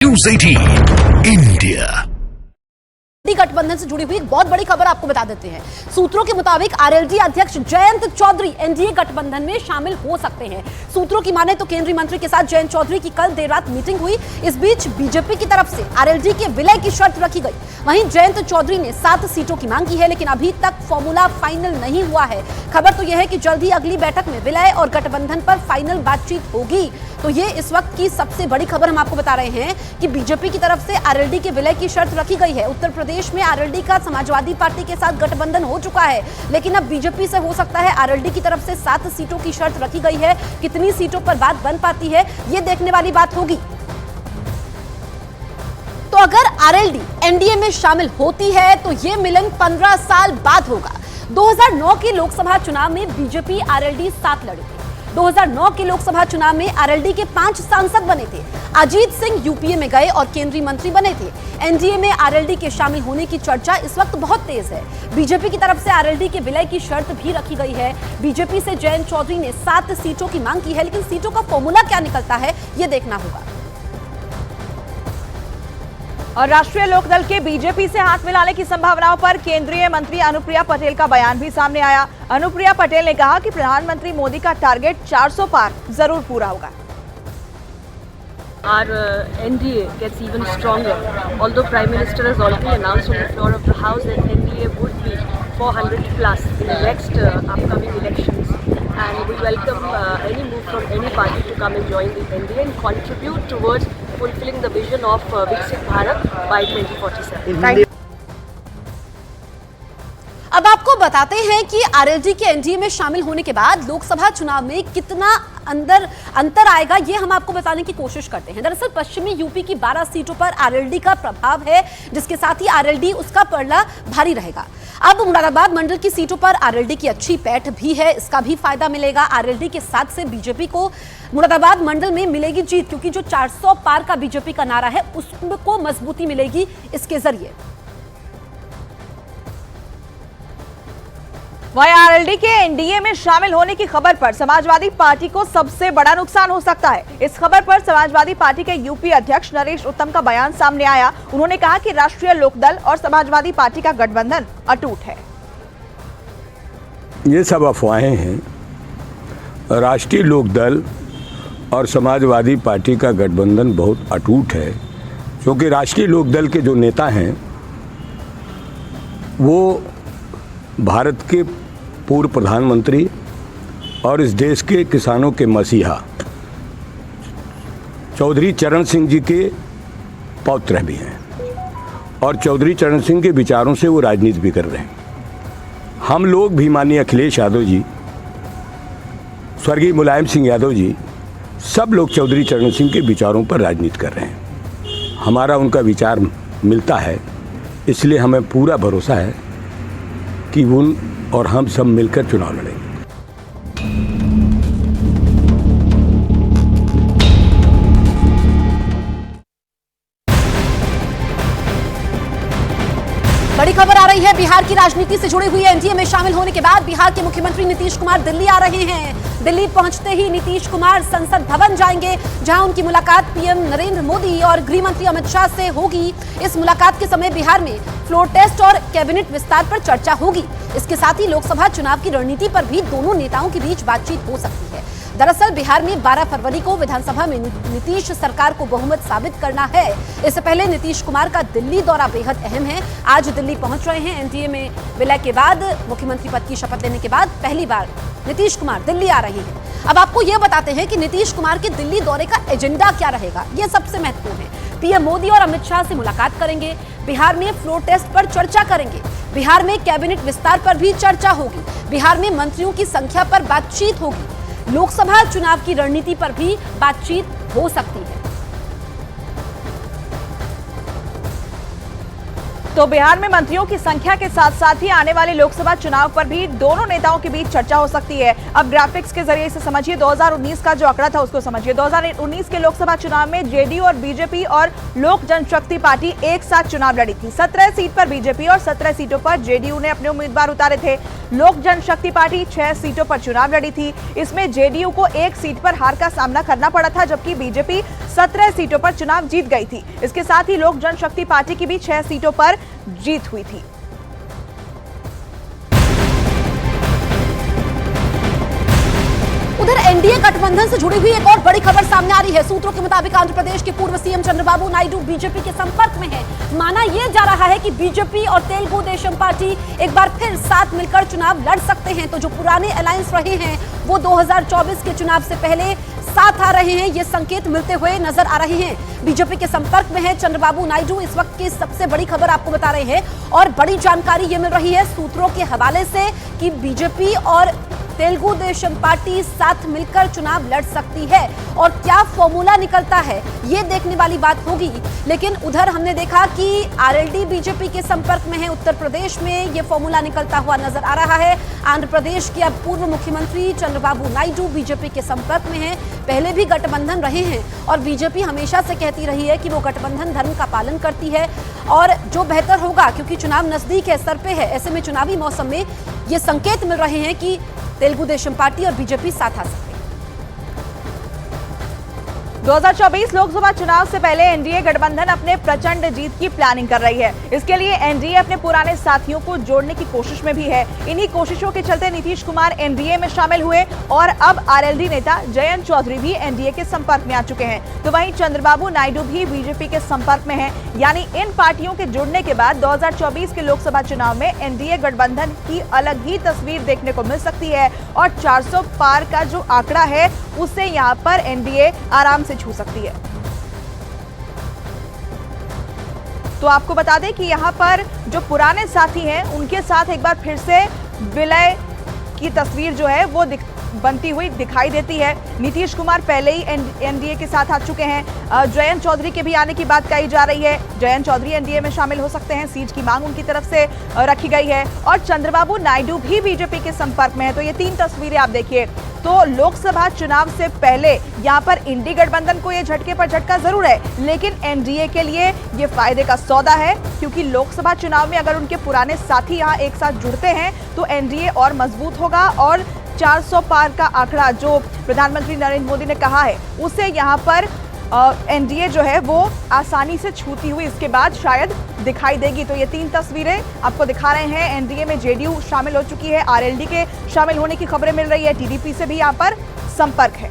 News 18 India गठबंधन से जुड़ी हुई एक बहुत बड़ी खबर आपको बता देते हैं। सूत्रों के मुताबिक आरएलडी अध्यक्ष जयंत चौधरी एनडीए गठबंधन में शामिल हो सकते हैं। सूत्रों की माने तो केंद्रीय मंत्री के साथ जयंत चौधरी की कल देर रात मीटिंग हुई। इस बीच बीजेपी की तरफ से आरएलडी के विलय की शर्त रखी गई। वहीं जयंत चौधरी ने 7 सीटों की मांग की है, लेकिन अभी तक फॉर्मूला फाइनल नहीं हुआ है। खबर तो यह है कि जल्द ही अगली बैठक में विलय और गठबंधन पर फाइनल बातचीत होगी। तो ये इस वक्त की सबसे बड़ी खबर हम आपको बता रहे हैं कि बीजेपी की तरफ से आरएलडी के विलय की शर्त रखी गई है। उत्तर प्रदेश में आरएलडी का समाजवादी पार्टी के साथ गठबंधन हो चुका है, लेकिन अब बीजेपी से हो सकता है आरएलडी की तरफ से 7 सीटों की शर्त रखी गई है। कितनी सीटों पर बात बन पाती है, ये देखने वाली बात होगी। तो अगर आरएलडी एनडीए में शामिल होती है तो ये मिलन 15 साल बाद होगा। 2009 के लोकसभा चुनाव में बीजेपी आरएलडी साथ लड़ी थी। 2009 के लोकसभा चुनाव में आरएलडी के 5 सांसद बने थे। अजीत सिंह यूपीए में गए और केंद्रीय मंत्री बने थे। एनडीए में आरएलडी के शामिल होने की चर्चा इस वक्त बहुत तेज है। बीजेपी की तरफ से आरएलडी के विलय की शर्त भी रखी गई है। बीजेपी से जयंत चौधरी ने 7 सीटों की मांग की है, लेकिन सीटों का फॉर्मूला क्या निकलता है, ये देखना होगा। और राष्ट्रीय लोकदल के बीजेपी से हाथ मिलाने की संभावनाओं पर केंद्रीय मंत्री अनुप्रिया पटेल का बयान भी सामने आया। अनुप्रिया पटेल ने कहा कि प्रधानमंत्री मोदी का टारगेट 400 पार जरूर पूरा होगा। Our NDA gets even stronger. Although Prime Minister has already announced on the floor of the House that NDA would be 400 plus in the next upcoming elections, and we welcome any move from any party to come and join the NDA and contribute towards fulfilling the vision of Viksit Bharat by 2047. अब आपको बताते हैं कि RLD के NDA में शामिल होने के बाद लोकसभा चुनाव में कितना अंतर आएगा, ये हम आपको बताने की कोशिश करते हैं। दरअसल पश्चिमी यूपी की 12 सीटों पर आरएलडी का प्रभाव है, जिसके साथ ही आरएलडी उसका पलड़ा भारी रहेगा। अब मुरादाबाद मंडल की सीटों पर आरएलडी की अच्छी पैठ भी है, इसका भी फायदा मिलेगा। आरएलडी के साथ से बीजेपी को मुरादाबाद मंडल में मिलेगी जीत, क्योंकि जो 400 पार का बीजेपी का नारा है उसको मजबूती मिलेगी इसके जरिए। वहीं आरएलडी के एनडीए में शामिल होने की खबर पर समाजवादी पार्टी को सबसे बड़ा नुकसान हो सकता है। इस खबर पर समाजवादी पार्टी के यूपी अध्यक्ष नरेश उत्तम का बयान सामने आया। उन्होंने कहा कि राष्ट्रीय लोकदल और समाजवादी पार्टी का गठबंधन अटूट है। ये सब अफवाहें हैं। राष्ट्रीय लोकदल और समाजवादी पार्टी का गठबंधन बहुत अटूट है, क्योंकि राष्ट्रीय लोकदल के जो नेता हैं वो भारत के पूर्व प्रधानमंत्री और इस देश के किसानों के मसीहा चौधरी चरण सिंह जी के पौत्र भी हैं, और चौधरी चरण सिंह के विचारों से वो राजनीति भी कर रहे हैं। हम लोग भी माननीय अखिलेश यादव जी, स्वर्गीय मुलायम सिंह यादव जी, सब लोग चौधरी चरण सिंह के विचारों पर राजनीति कर रहे हैं। हमारा उनका विचार मिलता है, इसलिए हमें पूरा भरोसा है कि उन और हम सब मिलकर चुनाव लड़ेंगे। बड़ी खबर आ रही है बिहार की राजनीति से जुड़ी हुई। एनडीए में शामिल होने के बाद बिहार के मुख्यमंत्री नीतीश कुमार दिल्ली आ रहे हैं। दिल्ली पहुंचते ही नीतीश कुमार संसद भवन जाएंगे, जहां उनकी मुलाकात पीएम नरेंद्र मोदी और गृह मंत्री अमित शाह से होगी। इस मुलाकात के समय बिहार में फ्लोर टेस्ट और कैबिनेट विस्तार पर चर्चा होगी। इसके साथ ही लोकसभा चुनाव की रणनीति पर भी दोनों नेताओं के बीच बातचीत हो सकती है। दरअसल बिहार में 12 फरवरी को विधानसभा में नीतीश सरकार को बहुमत साबित करना है। इससे पहले नीतीश कुमार का दिल्ली दौरा बेहद अहम है। आज दिल्ली पहुंच रहे हैं। एनडीए में विलय के बाद मुख्यमंत्री पद की शपथ लेने के बाद पहली बार नीतीश कुमार दिल्ली आ रहे हैं। अब आपको यह बताते हैं कि नीतीश कुमार के दिल्ली दौरे का एजेंडा क्या रहेगा, यह सबसे महत्वपूर्ण है। पीएम मोदी और अमित शाह से मुलाकात करेंगे, बिहार में फ्लोर टेस्ट पर चर्चा करेंगे, बिहार में कैबिनेट विस्तार पर भी चर्चा होगी, बिहार में मंत्रियों की संख्या पर बातचीत होगी, लोकसभा चुनाव की रणनीति पर भी बातचीत हो सकती है। तो बिहार में मंत्रियों की संख्या के साथ साथ ही आने वाले लोकसभा चुनाव पर भी दोनों नेताओं के बीच चर्चा हो सकती है। अब ग्राफिक्स के जरिए इसे समझिए। 2019 का जो आंकड़ा था उसको समझिए। 2019 के लोकसभा चुनाव में जेडीयू और बीजेपी और लोक जनशक्ति पार्टी एक साथ चुनाव लड़ी थी। 17 सीट पर बीजेपी और 17 सीटों पर जेडीयू ने अपने उम्मीदवार उतारे थे। लोक जनशक्ति पार्टी 6 सीटों पर चुनाव लड़ी थी। इसमें जेडीयू को 1 सीट पर हार का सामना करना पड़ा था, जबकि बीजेपी 17 सीटों पर चुनाव जीत गई थी। इसके साथ ही लोक जनशक्ति पार्टी की भी 6 सीटों पर जीत हुई थी। उधर एनडीए गठबंधन से जुड़ी हुई एक और बड़ी खबर सामने आ रही है। सूत्रों के मुताबिक आंध्र प्रदेश के पूर्व सीएम चंद्रबाबू नायडू बीजेपी के संपर्क में है। माना यह जा रहा है कि बीजेपी और तेलुगु देशम पार्टी एक बार फिर साथ मिलकर चुनाव लड़ सकते हैं। तो जो पुराने अलायंस रहे हैं वो 2024 के चुनाव से पहले साथ आ रहे हैं, ये संकेत मिलते हुए नजर आ रहे हैं। बीजेपी के संपर्क में है चंद्रबाबू नायडू, इस वक्त की सबसे बड़ी खबर आपको बता रहे हैं। और बड़ी जानकारी ये मिल रही है सूत्रों के हवाले से कि बीजेपी और तेलुगु देशम पार्टी साथ मिलकर चुनाव लड़ सकती है। और क्या फॉर्मूला निकलता है ये देखने वाली बात होगी। लेकिन उधर हमने देखा कि आरएलडी बीजेपी के संपर्क में है। उत्तर प्रदेश में ये फॉर्मूला निकलता हुआ नजर आ रहा है। आंध्र प्रदेश के अब पूर्व मुख्यमंत्री चंद्रबाबू नायडू बीजेपी के संपर्क में है। पहले भी गठबंधन रहे हैं और बीजेपी हमेशा से कहती रही है कि वो गठबंधन धर्म का पालन करती है और जो बेहतर होगा, क्योंकि चुनाव नजदीक है, सर पे है, ऐसे में चुनावी मौसम में ये संकेत मिल रहे हैं कि तेलुगु देशम पार्टी और बीजेपी साथ आ सकते हैं। 2024 लोकसभा चुनाव से पहले एनडीए गठबंधन अपने प्रचंड जीत की प्लानिंग कर रही है। इसके लिए एनडीए अपने पुराने साथियों को जोड़ने की कोशिश में भी है। इन्हीं कोशिशों के चलते नीतीश कुमार एनडीए में शामिल हुए और अब आरएलडी नेता जयंत चौधरी भी एनडीए के संपर्क में आ चुके हैं। तो वहीं चंद्रबाबू नायडू भी बीजेपी के संपर्क में है। यानी इन पार्टियों के जुड़ने के बाद 2024 के लोकसभा चुनाव में एनडीए गठबंधन की अलग ही तस्वीर देखने को मिल सकती है और 400 पार का जो आंकड़ा है उसे यहाँ पर एनडीए आराम से छू सकती है। तो आपको बता दें कि यहां पर जो पुराने साथी हैं उनके साथ एक बार फिर से विलय की तस्वीर जो है वो बनती हुई दिखाई देती है। नीतीश कुमार पहले ही एनडीए के साथ आ चुके हैं। जयंत चौधरी के भी आने की बात कही जा रही है। जयंत चौधरी एनडीए में शामिल हो सकते हैं, सीट की मांग उनकी तरफ से रखी गई है। और चंद्रबाबू नायडू भी बीजेपी के संपर्क में है। तो ये 3 तस्वीरें आप देखिए। तो लोकसभा चुनाव से पहले यहाँ पर इंडी गठबंधन को ये झटके पर झटका जरूर है, लेकिन एनडीए के लिए ये फायदे का सौदा है, क्योंकि लोकसभा चुनाव में अगर उनके पुराने साथी यहाँ एक साथ जुड़ते हैं तो एनडीए और मजबूत होगा और 400 पार का आंकड़ा जो प्रधानमंत्री नरेंद्र मोदी ने कहा है उसे यहाँ पर एनडीए जो है वो आसानी से छूती हुई इसके बाद शायद दिखाई देगी। तो ये 3 तस्वीरें आपको दिखा रहे हैं। एनडीए में जेडीयू शामिल हो चुकी है, आरएलडी के शामिल होने की खबरें मिल रही है, टीडीपी से भी यहाँ पर संपर्क है।